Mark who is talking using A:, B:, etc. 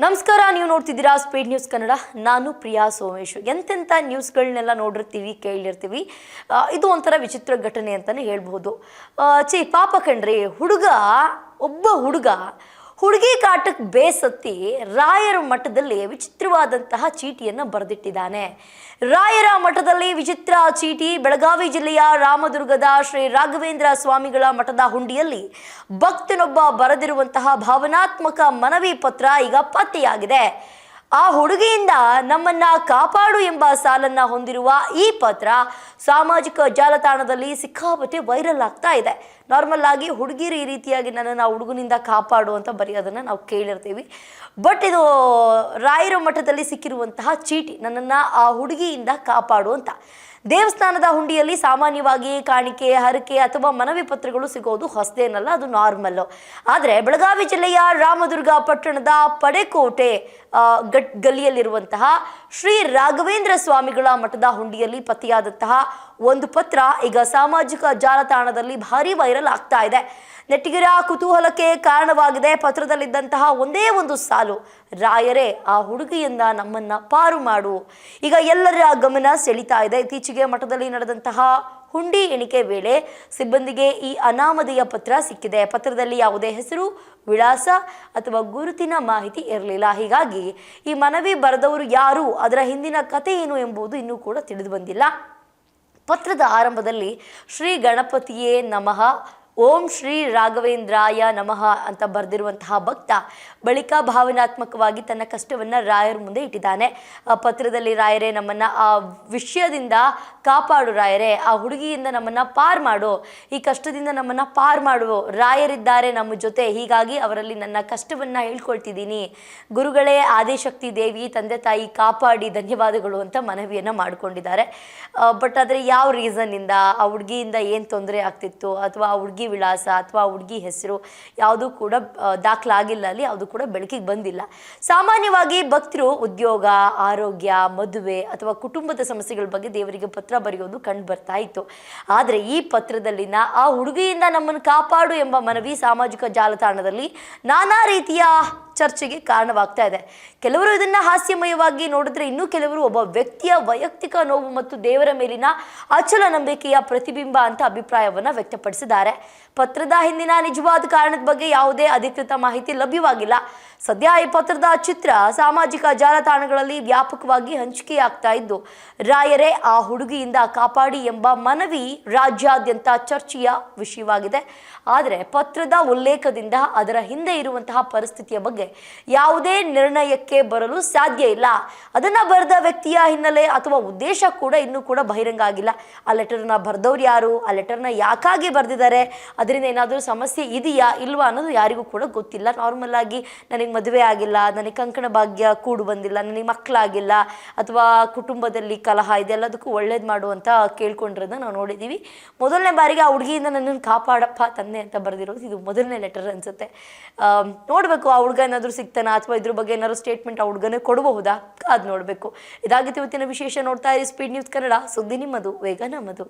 A: ನಮಸ್ಕಾರ, ನೀವು ನೋಡ್ತಿದ್ದೀರಾ ಸ್ಪೀಡ್ ನ್ಯೂಸ್ ಕನ್ನಡ. ನಾನು ಪ್ರಿಯಾ ಸೋಮೇಶ್. ಎಂತೆಂಥ ನ್ಯೂಸ್ಗಳನ್ನೆಲ್ಲ ನೋಡಿರ್ತೀವಿ, ಕೇಳಿರ್ತೀವಿ. ಇದು ಒಂಥರ ವಿಚಿತ್ರ ಘಟನೆ ಅಂತಲೇ ಹೇಳ್ಬೋದು. ಪಾಪ ಕಣ್ರಿ, ಒಬ್ಬ ಹುಡುಗ ಹುಡುಗಿ ಕಾಟಕ್ಕೆ ಬೇಸತ್ತಿ ರಾಯರ ಮಠದಲ್ಲಿ ವಿಚಿತ್ರವಾದಂತಹ ಚೀಟಿಯನ್ನು ಬರೆದಿಟ್ಟಿದ್ದಾನೆ. ರಾಯರ ಮಠದಲ್ಲಿ ವಿಚಿತ್ರ ಚೀಟಿ. ಬೆಳಗಾವಿ ಜಿಲ್ಲೆಯ ರಾಮದುರ್ಗದ ಶ್ರೀ ರಾಘವೇಂದ್ರ ಸ್ವಾಮಿಗಳ ಮಠದ ಹುಂಡಿಯಲ್ಲಿ ಭಕ್ತನೊಬ್ಬ ಬರೆದಿರುವಂತಹ ಭಾವನಾತ್ಮಕ ಮನವಿ ಪತ್ರ ಈಗ ಪತ್ತೆಯಾಗಿದೆ. ಆ ಹುಡುಗಿಯಿಂದ ನಮ್ಮನ್ನ ಕಾಪಾಡು ಎಂಬ ಸಾಲನ್ನ ಹೊಂದಿರುವ ಈ ಪತ್ರ ಸಾಮಾಜಿಕ ಜಾಲತಾಣದಲ್ಲಿ ಸಿಕ್ಕಾಪಟ್ಟೆ ವೈರಲ್ ಆಗ್ತಾ ಇದೆ. ನಾರ್ಮಲ್ ಆಗಿ ಹುಡುಗಿರು ಈ ರೀತಿಯಾಗಿ ನನ್ನನ್ನು ಹುಡುಗನಿಂದ ಕಾಪಾಡು ಅಂತ ಬರೆಯೋದನ್ನು ನಾವು ಕೇಳಿರ್ತೀವಿ. ಬಟ್ ಇದು ರಾಯರ ಮಠದಲ್ಲಿ ಸಿಕ್ಕಿರುವಂತಹ ಚೀಟಿ, ನನ್ನನ್ನು ಆ ಹುಡುಗಿಯಿಂದ ಕಾಪಾಡು ಅಂತ. ದೇವಸ್ಥಾನದ ಹುಂಡಿಯಲ್ಲಿ ಸಾಮಾನ್ಯವಾಗಿ ಕಾಣಿಕೆ, ಹರಕೆ ಅಥವಾ ಮನವಿ ಪತ್ರಗಳು ಸಿಗೋದು ಹೊಸದೇನಲ್ಲ, ಅದು ನಾರ್ಮಲ್ಲು. ಆದರೆ ಬೆಳಗಾವಿ ಜಿಲ್ಲೆಯ ರಾಮದುರ್ಗ ಪಟ್ಟಣದ ಪಡೆಕೋಟೆ ಗಲ್ಲಿಯಲ್ಲಿರುವಂತಹ ಶ್ರೀ ರಾಘವೇಂದ್ರ ಸ್ವಾಮಿಗಳ ಮಠದ ಹುಂಡಿಯಲ್ಲಿ ಪತ್ತೆಯಾದಂತಹ ಒಂದು ಪತ್ರ ಈಗ ಸಾಮಾಜಿಕ ಜಾಲತಾಣದಲ್ಲಿ ಭಾರಿ ವೈರಲ್ ಆಗ್ತಾ ಇದೆ. ನೆಟ್ಟಿಗರ ಕುತೂಹಲಕ್ಕೆ ಕಾರಣವಾಗಿದೆ. ಪತ್ರದಲ್ಲಿದ್ದಂತಹ ಒಂದೇ ಒಂದು ಸಾಲು, ರಾಯರೇ ಆ ಹುಡುಗಿಯಿಂದ ನಮ್ಮನ್ನ ಪಾರು ಮಾಡು, ಈಗ ಎಲ್ಲರ ಗಮನ ಸೆಳೀತಾ ಇದೆ. ಇತ್ತೀಚೆಗೆ ಮಠದಲ್ಲಿ ನಡೆದಂತಹ ಹುಂಡಿ ಎಣಿಕೆ ವೇಳೆ ಸಿಬ್ಬಂದಿಗೆ ಈ ಅನಾಮಧೇಯ ಪತ್ರ ಸಿಕ್ಕಿದೆ. ಪತ್ರದಲ್ಲಿ ಯಾವುದೇ ಹೆಸರು, ವಿಳಾಸ ಅಥವಾ ಗುರುತಿನ ಮಾಹಿತಿ ಇರಲಿಲ್ಲ. ಹೀಗಾಗಿ ಈ ಮನವಿ ಬರೆದವರು ಯಾರು, ಅದರ ಹಿಂದಿನ ಕಥೆ ಏನು ಎಂಬುದು ಇನ್ನೂ ಕೂಡ ತಿಳಿದು ಬಂದಿಲ್ಲ. ಪತ್ರದ ಆರಂಭದಲ್ಲಿ ಶ್ರೀ ಗಣಪತಿಯೇ ನಮಃ, ಓಂ ಶ್ರೀ ರಾಘವೇಂದ್ರಾಯ ನಮಃ ಅಂತ ಬರೆದಿರುವಂತಹ ಭಕ್ತ ಬಳಿಕ ಭಾವನಾತ್ಮಕವಾಗಿ ತನ್ನ ಕಷ್ಟವನ್ನು ರಾಯರ ಮುಂದೆ ಇಟ್ಟಿದ್ದಾನೆ. ಪತ್ರದಲ್ಲಿ, ರಾಯರೇ ನಮ್ಮನ್ನು ಆ ವಿಷಯದಿಂದ ಕಾಪಾಡು, ರಾಯರೇ ಆ ಹುಡುಗಿಯಿಂದ ನಮ್ಮನ್ನು ಪಾರು ಮಾಡು, ಈ ಕಷ್ಟದಿಂದ ನಮ್ಮನ್ನು ಪಾರು ಮಾಡು, ರಾಯರಿದ್ದಾರೆ ನಮ್ಮ ಜೊತೆ, ಹೀಗಾಗಿ ಅವರಲ್ಲಿ ನನ್ನ ಕಷ್ಟವನ್ನು ಹೇಳ್ಕೊಳ್ತಿದ್ದೀನಿ, ಗುರುಗಳೇ ಆದಿಶಕ್ತಿ ದೇವಿ ತಂದೆ ತಾಯಿ ಕಾಪಾಡಿ, ಧನ್ಯವಾದಗಳು ಅಂತ ಮನವಿಯನ್ನು ಮಾಡಿಕೊಂಡಿದ್ದಾರೆ. ಬಟ್ ಆದರೆ ಯಾವ ರೀಸನ್ನಿಂದ, ಆ ಹುಡುಗಿಯಿಂದ ಏನು ತೊಂದರೆ ಆಗ್ತಿತ್ತು ಅಥವಾ ಆ ಹುಡುಗಿ ವಿಳಾಸ ಅಥವಾ ಹುಡುಗಿ ಹೆಸರು ಯಾವುದೂ ಕೂಡ ದಾಖಲಾಗಿಲ್ಲ, ಅಲ್ಲಿ ಯಾವುದು ಕೂಡ ಬೆಳಕಿಗೆ ಬಂದಿಲ್ಲ. ಸಾಮಾನ್ಯವಾಗಿ ಭಕ್ತರು ಉದ್ಯೋಗ, ಆರೋಗ್ಯ, ಮದುವೆ ಅಥವಾ ಕುಟುಂಬದ ಸಮಸ್ಯೆಗಳ ಬಗ್ಗೆ ದೇವರಿಗೆ ಪತ್ರ ಬರೆಯೋದು ಕಂಡು ಬರ್ತಾ ಇತ್ತು. ಆದರೆ ಈ ಪತ್ರದಲ್ಲಿನ ಆ ಹುಡುಗಿಯಿಂದ ನಮ್ಮನ್ನು ಕಾಪಾಡು ಎಂಬ ಮನವಿ ಸಾಮಾಜಿಕ ಜಾಲತಾಣದಲ್ಲಿ ನಾನಾ ರೀತಿಯ ಚರ್ಚೆಗೆ ಕಾರಣವಾಗ್ತಾ ಇದೆ. ಕೆಲವರು ಇದನ್ನು ಹಾಸ್ಯಮಯವಾಗಿ ನೋಡಿದ್ರೆ, ಇನ್ನೂ ಕೆಲವರು ಒಬ್ಬ ವ್ಯಕ್ತಿಯ ವೈಯಕ್ತಿಕ ನೋವು ಮತ್ತು ದೇವರ ಮೇಲಿನ ಅಚಲ ನಂಬಿಕೆಯ ಪ್ರತಿಬಿಂಬ ಅಂತ ಅಭಿಪ್ರಾಯವನ್ನು ವ್ಯಕ್ತಪಡಿಸಿದ್ದಾರೆ. ಪತ್ರದ ಹಿಂದಿನ ನಿಜವಾದ ಕಾರಣದ ಬಗ್ಗೆ ಯಾವುದೇ ಅಧಿಕೃತ ಮಾಹಿತಿ ಲಭ್ಯವಾಗಿಲ್ಲ. ಸದ್ಯ ಈ ಪತ್ರದ ಚಿತ್ರ ಸಾಮಾಜಿಕ ಜಾಲತಾಣಗಳಲ್ಲಿ ವ್ಯಾಪಕವಾಗಿ ಹಂಚಿಕೆಯಾಗ್ತಾ ಇದ್ದು, ರಾಯರೇ ಆ ಹುಡುಗಿಯಿಂದ ಕಾಪಾಡಿ ಎಂಬ ಮನವಿ ರಾಜ್ಯಾದ್ಯಂತ ಚರ್ಚೆಯ ವಿಷಯವಾಗಿದೆ. ಆದರೆ ಪತ್ರದ ಉಲ್ಲೇಖದಿಂದ ಅದರ ಹಿಂದೆ ಇರುವಂತಹ ಪರಿಸ್ಥಿತಿಯ ಬಗ್ಗೆ ಯಾವುದೇ ನಿರ್ಣಯಕ್ಕೆ ಬರಲು ಸಾಧ್ಯ ಇಲ್ಲ. ಅದನ್ನ ಬರೆದ ವ್ಯಕ್ತಿಯ ಹಿನ್ನೆಲೆ ಅಥವಾ ಉದ್ದೇಶ ಕೂಡ ಇನ್ನೂ ಕೂಡ ಬಹಿರಂಗ ಆಗಿಲ್ಲ. ಆ ಲೆಟರ್ನ ಬರೆದವ್ರು ಯಾರು, ಆ ಲೆಟರ್ನ ಯಾಕಾಗಿ ಬರೆದಿದ್ದಾರೆ, ಅದರಿಂದ ಏನಾದರೂ ಸಮಸ್ಯೆ ಇದೆಯಾ ಇಲ್ವಾ ಅನ್ನೋದು ಯಾರಿಗೂ ಕೂಡ ಗೊತ್ತಿಲ್ಲ. ನಾರ್ಮಲ್ ಆಗಿ ನನಗೆ ಮದುವೆ ಆಗಿಲ್ಲ, ನನಗೆ ಕಂಕಣ ಭಾಗ್ಯ ಕೂಡು ಬಂದಿಲ್ಲ, ನನಗೆ ಮಕ್ಕಳಾಗಿಲ್ಲ ಅಥವಾ ಕುಟುಂಬದಲ್ಲಿ ಕಲಹ, ಇದೆಲ್ಲದಕ್ಕೂ ಒಳ್ಳೇದು ಮಾಡುವಂತ ಕೇಳ್ಕೊಂಡಿರೋದನ್ನ ನಾವು ನೋಡಿದ್ದೀವಿ. ಮೊದಲನೇ ಬಾರಿಗೆ ಆ ಹುಡುಗಿಯಿಂದ ನನ್ನನ್ನು ಕಾಪಾಡಪ್ಪ ತಂದೆ ಅಂತ ಬರೆದಿರೋದು ಇದು ಮೊದಲನೇ ಲೆಟರ್ ಅನ್ಸುತ್ತೆ. ನೋಡಬೇಕು ಆ ಹುಡುಗ ಏನಾದರೂ ಸಿಗ್ತಾನ ಅಥವಾ ಇದ್ರ ಬಗ್ಗೆ ಏನಾದ್ರು ಸ್ಟೇಟ್ಮೆಂಟ್ ಆ ಹುಡುಗನೇ ಕೊಡಬಹುದಾ, ಅದು ನೋಡಬೇಕು. ಇದಾಗಿತ್ತು ಇವತ್ತಿನ ವಿಶೇಷ. ನೋಡ್ತಾ ಇರಿ ಸ್ಪೀಡ್ ನ್ಯೂಸ್ ಕನ್ನಡ, ಸುದ್ದಿ ನಿಮ್ಮದು, ವೇಗ ನಮ್ಮದು.